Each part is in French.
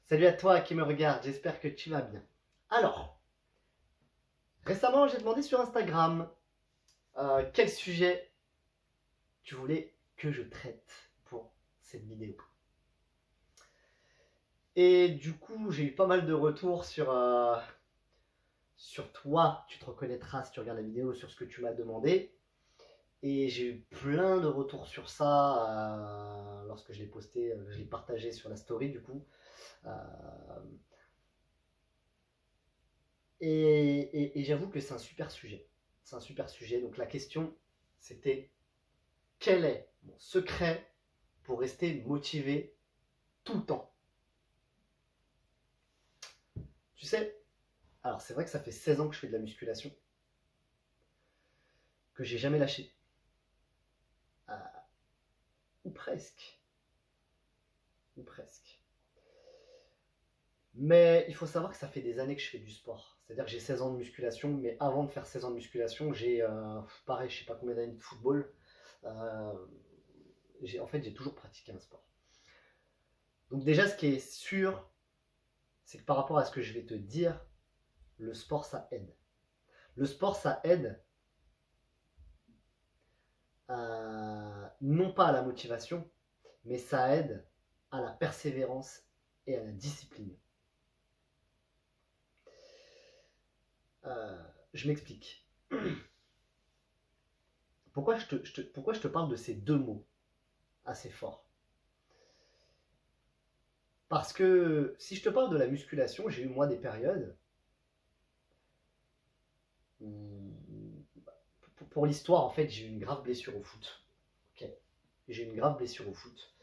Salut à toi qui me regarde, j'espère que tu vas bien. Alors, récemment j'ai demandé sur Instagram quel sujet tu voulais que je traite pour cette vidéo. Et du coup j'ai eu pas mal de retours sur toi, tu te reconnaîtras si tu regardes la vidéo, sur ce que tu m'as demandé. Et j'ai eu plein de retours sur ça lorsque je l'ai posté, je l'ai partagé sur la story du coup. Euh, et j'avoue que c'est un super sujet. C'est un super sujet. Donc la question, c'était quel est mon secret pour rester motivé tout le temps? Tu sais, alors c'est vrai que ça fait 16 ans que je fais de la musculation, que j'ai jamais lâché. Euh, ou presque. Ou presque. Mais il faut savoir que ça fait des années que je fais du sport. C'est-à-dire que j'ai 16 ans de musculation, mais avant de faire 16 ans de musculation, j'ai, pareil, je sais pas combien d'années de football. Euh, en fait, j'ai toujours pratiqué un sport. Donc déjà, ce qui est sûr, c'est que par rapport à ce que je vais te dire, le sport, ça aide. Le sport, ça aide non pas à la motivation, mais ça aide à la persévérance et à la discipline. Je m'explique. Pourquoi je te parle de ces deux mots assez forts? Parce que si je te parle de la musculation, j'ai eu moi des périodes où, pour l'histoire, en fait, j'ai eu une grave blessure au foot. Okay. J'ai eu une grave blessure au foot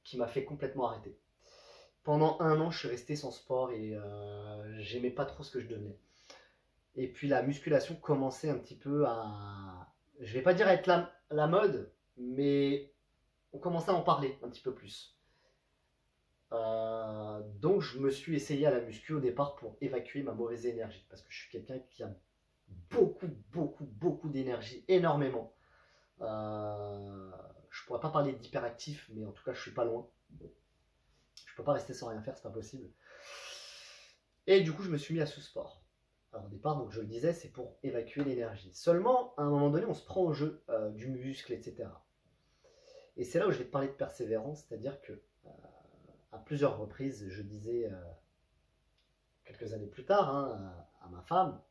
qui m'a fait complètement arrêter. Pendant un an, je suis resté sans sport et j'aimais pas trop ce que je devenais. Et puis la musculation commençait un petit peu à, je vais pas dire à être la mode, mais on commençait à en parler un petit peu plus. Donc je me suis essayé à la muscu au départ pour évacuer ma mauvaise énergie, parce que je suis quelqu'un qui a beaucoup d'énergie, énormément. Je pourrais pas parler d'hyperactif, mais en tout cas je suis pas loin. Je peux pas rester sans rien faire, c'est pas possible. Et du coup je me suis mis à ce sport. Alors au départ, donc je le disais, c'est pour évacuer l'énergie. Seulement, à un moment donné, on se prend au jeu du muscle, etc. Et c'est là où je vais te parler de persévérance, c'est-à-dire que à plusieurs reprises, je disais quelques années plus tard à ma femme,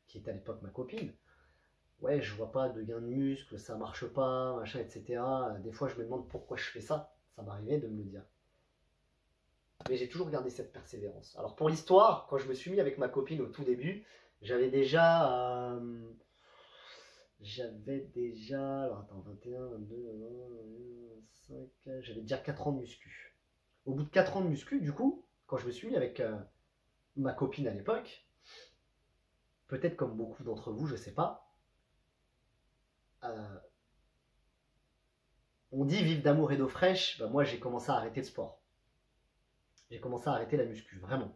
qui était à l'époque ma copine, ouais, je vois pas de gain de muscle, ça marche pas, machin, etc. Des fois, je me demande pourquoi je fais ça. Ça m'arrivait de me le dire. Mais j'ai toujours gardé cette persévérance. Alors pour l'histoire, quand je me suis mis avec ma copine au tout début, j'avais déjà alors attends, 21, 22, 5, j'avais déjà 4 ans de muscu. Au bout de 4 ans de muscu, du coup, quand je me suis mis avec ma copine à l'époque, peut-être comme beaucoup d'entre vous, je sais pas, euh, on dit vivre d'amour et d'eau fraîche, ben moi j'ai commencé à arrêter le sport. J'ai commencé à arrêter la muscu, vraiment.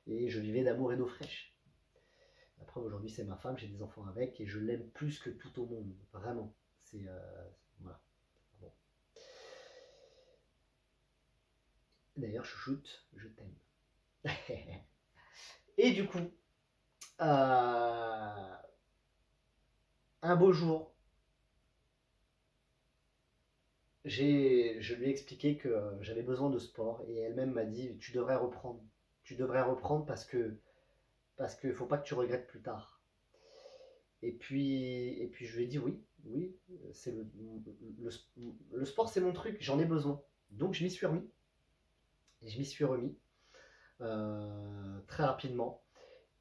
Et je vivais d'amour et d'eau fraîche. Après aujourd'hui c'est ma femme, j'ai des enfants avec et je l'aime plus que tout au monde, vraiment. C'est voilà. Bon. D'ailleurs chouchoute, je t'aime. Et du coup, un beau jour, je lui ai expliqué que j'avais besoin de sport et elle-même m'a dit tu devrais reprendre. Tu devrais reprendre parce qu'il ne faut pas que tu regrettes plus tard. Et puis je lui ai dit oui, c'est le sport c'est mon truc, j'en ai besoin. Donc je m'y suis remis. Et je m'y suis remis très rapidement.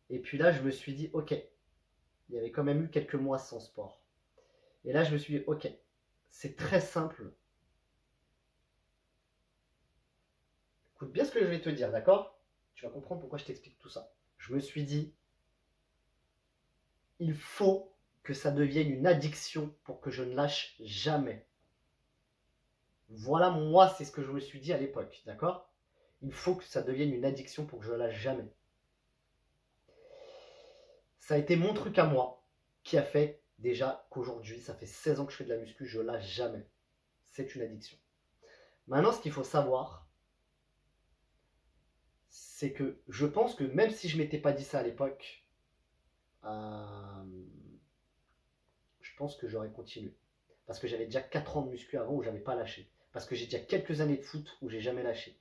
Et puis là je me suis dit ok, il y avait quand même eu quelques mois sans sport. Et là je me suis dit ok, c'est très simple. Écoute bien ce que je vais te dire, d'accord? Tu vas comprendre pourquoi je t'explique tout ça. Je me suis dit, il faut que ça devienne une addiction pour que je ne lâche jamais. Voilà, moi, c'est ce que je me suis dit à l'époque, d'accord? Il faut que ça devienne une addiction pour que je ne lâche jamais. Ça a été mon truc à moi qui a fait déjà qu'aujourd'hui, ça fait 16 ans que je fais de la muscu, je ne lâche jamais. C'est une addiction. Maintenant, ce qu'il faut savoir, c'est que je pense que même si je m'étais pas dit ça à l'époque, euh, je pense que j'aurais continué. Parce que j'avais déjà 4 ans de muscu avant où j'avais pas lâché. Parce que j'ai déjà quelques années de foot où j'ai jamais lâché.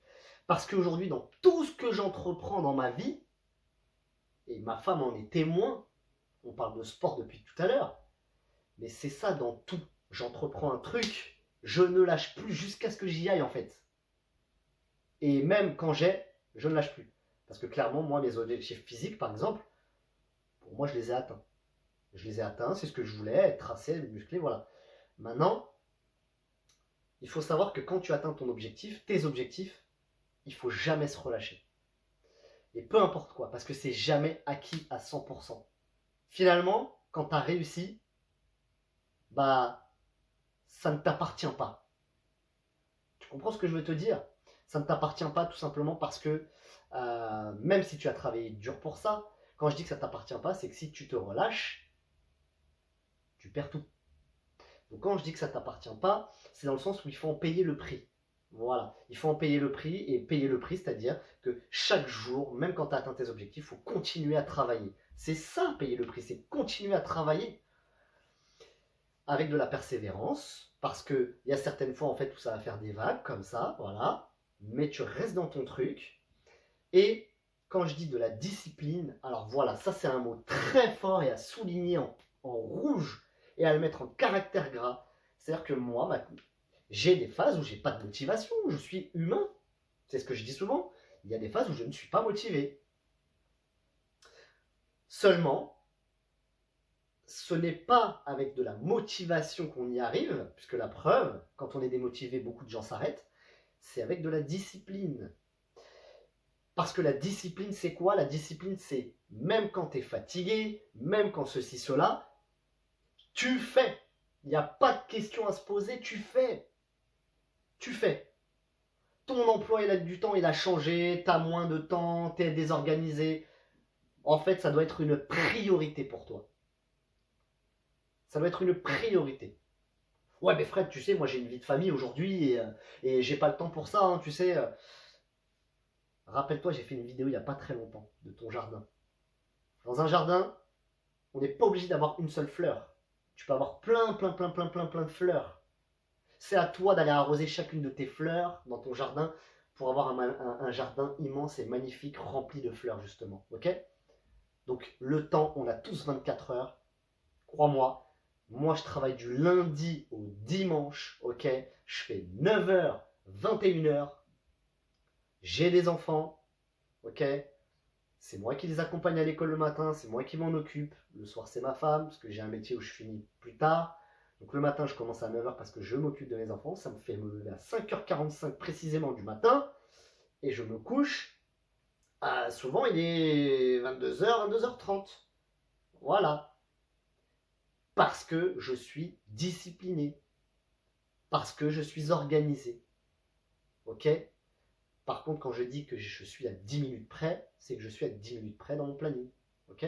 Parce qu'aujourd'hui, dans tout ce que j'entreprends dans ma vie, et ma femme en est témoin, on parle de sport depuis tout à l'heure, mais c'est ça dans tout. J'entreprends un truc, je ne lâche plus jusqu'à ce que j'y aille en fait. Et même quand je ne lâche plus. Parce que clairement, moi, mes objectifs physiques, par exemple, pour moi, je les ai atteints. Je les ai atteints, c'est ce que je voulais, être tracé, musclé, voilà. Maintenant, il faut savoir que quand tu atteins ton objectif, tes objectifs, il faut jamais se relâcher. Et peu importe quoi, parce que c'est jamais acquis à 100%. Finalement, quand tu as réussi, bah, ça ne t'appartient pas. Tu comprends ce que je veux te dire? Ça ne t'appartient pas tout simplement parce que même si tu as travaillé dur pour ça, quand je dis que ça ne t'appartient pas, c'est que si tu te relâches, tu perds tout. Donc quand je dis que ça ne t'appartient pas, c'est dans le sens où il faut en payer le prix. Voilà, il faut en payer le prix, et payer le prix, c'est-à-dire que chaque jour, même quand tu as atteint tes objectifs, il faut continuer à travailler. C'est ça, payer le prix, c'est continuer à travailler avec de la persévérance, parce qu'il y a certaines fois en fait où ça va faire des vagues comme ça, voilà, mais tu restes dans ton truc. Et quand je dis de la discipline, alors voilà, ça c'est un mot très fort et à souligner en rouge et à le mettre en caractère gras. C'est-à-dire que moi, j'ai des phases où j'ai pas de motivation, je suis humain. C'est ce que je dis souvent. Il y a des phases où je ne suis pas motivé. Seulement, ce n'est pas avec de la motivation qu'on y arrive, puisque la preuve, quand on est démotivé, beaucoup de gens s'arrêtent, c'est avec de la discipline. Parce que la discipline, c'est quoi? La discipline, c'est même quand tu es fatigué, même quand ceci, cela, tu fais. Il n'y a pas de question à se poser, tu fais. Tu fais. Ton emploi du temps, il a changé, tu as moins de temps, tu es désorganisé. En fait, ça doit être une priorité pour toi. Ça doit être une priorité. Ouais, mais Fred, tu sais, moi j'ai une vie de famille aujourd'hui et j'ai pas le temps pour ça, hein, tu sais. Rappelle-toi, j'ai fait une vidéo il n'y a pas très longtemps de ton jardin. Dans un jardin, on n'est pas obligé d'avoir une seule fleur. Tu peux avoir plein de fleurs. C'est à toi d'aller arroser chacune de tes fleurs dans ton jardin pour avoir un jardin immense et magnifique rempli de fleurs justement. Ok? Donc le temps, on a tous 24 heures. Crois-moi, moi je travaille du lundi au dimanche. Ok? Je fais 9h, 21h. J'ai des enfants. Ok? C'est moi qui les accompagne à l'école le matin, c'est moi qui m'en occupe. Le soir, c'est ma femme, parce que j'ai un métier où je finis plus tard. Donc le matin, je commence à 9h parce que je m'occupe de mes enfants. Ça me fait me lever à 5h45 précisément du matin. Et je me couche. Souvent, il est 22h, 22h30. Voilà. Parce que je suis discipliné. Parce que je suis organisé. Ok? Par contre, quand je dis que je suis à 10 minutes près, c'est que je suis à 10 minutes près dans mon planning. Ok?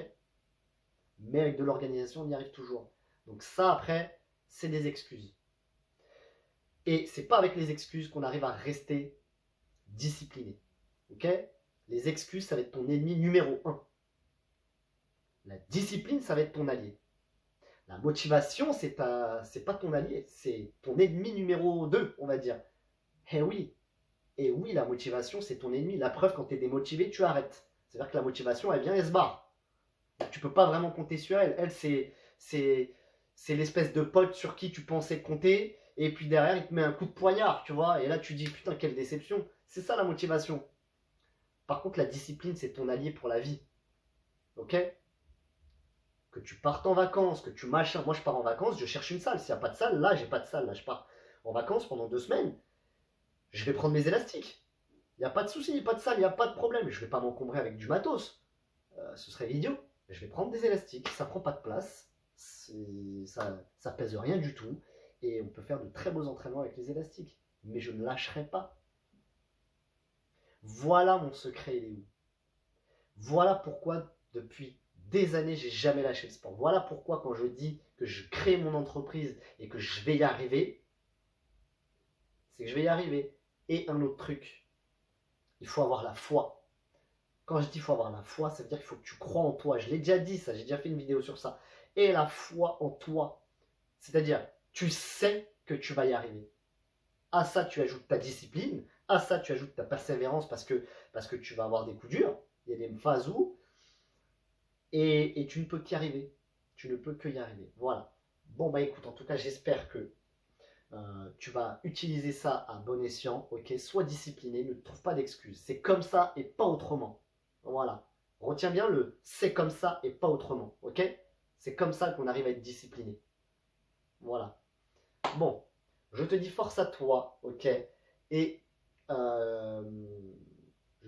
Mais avec de l'organisation, on y arrive toujours. Donc ça, après, c'est des excuses. Et c'est pas avec les excuses qu'on arrive à rester discipliné. Ok? Les excuses, ça va être ton ennemi numéro 1. La discipline, ça va être ton allié. La motivation, c'est pas ton allié, c'est ton ennemi numéro 2, on va dire. Eh oui. Et oui, la motivation, c'est ton ennemi. La preuve, quand tu es démotivé, tu arrêtes. C'est-à-dire que la motivation, elle vient, elle se barre. Donc, tu peux pas vraiment compter sur elle. Elle, c'est l'espèce de pote sur qui tu pensais compter, et puis derrière, il te met un coup de poignard, tu vois. Et là, tu dis, putain, quelle déception. C'est ça la motivation. Par contre, la discipline, c'est ton allié pour la vie. Ok? Que tu partes en vacances, que tu machins. Moi, je pars en vacances, je cherche une salle. S'il n'y a pas de salle, là, j'ai pas de salle. Là, je pars en vacances pendant 2 semaines. Je vais prendre mes élastiques. Il n'y a pas de souci, pas de salle, il n'y a pas de problème. Je ne vais pas m'encombrer avec du matos. Ce serait idiot. Je vais prendre des élastiques, ça prend pas de place. Ça pèse rien du tout. Et on peut faire de très beaux entraînements avec les élastiques. Mais je ne lâcherai pas. Voilà mon secret, il est où? Voilà pourquoi depuis des années, j'ai jamais lâché le sport. Voilà pourquoi quand je dis que je crée mon entreprise et que je vais y arriver, c'est que je vais y arriver. Et un autre truc, il faut avoir la foi. Quand je dis qu'il faut avoir la foi, ça veut dire qu'il faut que tu crois en toi. Je l'ai déjà dit ça, j'ai déjà fait une vidéo sur ça. Et la foi en toi. C'est-à-dire, tu sais que tu vas y arriver. À ça, tu ajoutes ta discipline. À ça, tu ajoutes ta persévérance parce que tu vas avoir des coups durs. Il y a des phases où. Et tu ne peux qu'y arriver. Tu ne peux que y arriver. Voilà. Bon, bah écoute, en tout cas, j'espère que tu vas utiliser ça à bon escient. Ok, sois discipliné, ne trouve pas d'excuses. C'est comme ça et pas autrement. Voilà. Retiens bien le c'est comme ça et pas autrement. Ok, c'est comme ça qu'on arrive à être discipliné. Voilà. Bon, je te dis force à toi. Ok, et je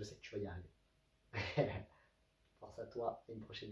sais que tu vas y arriver. Force à toi et une prochaine.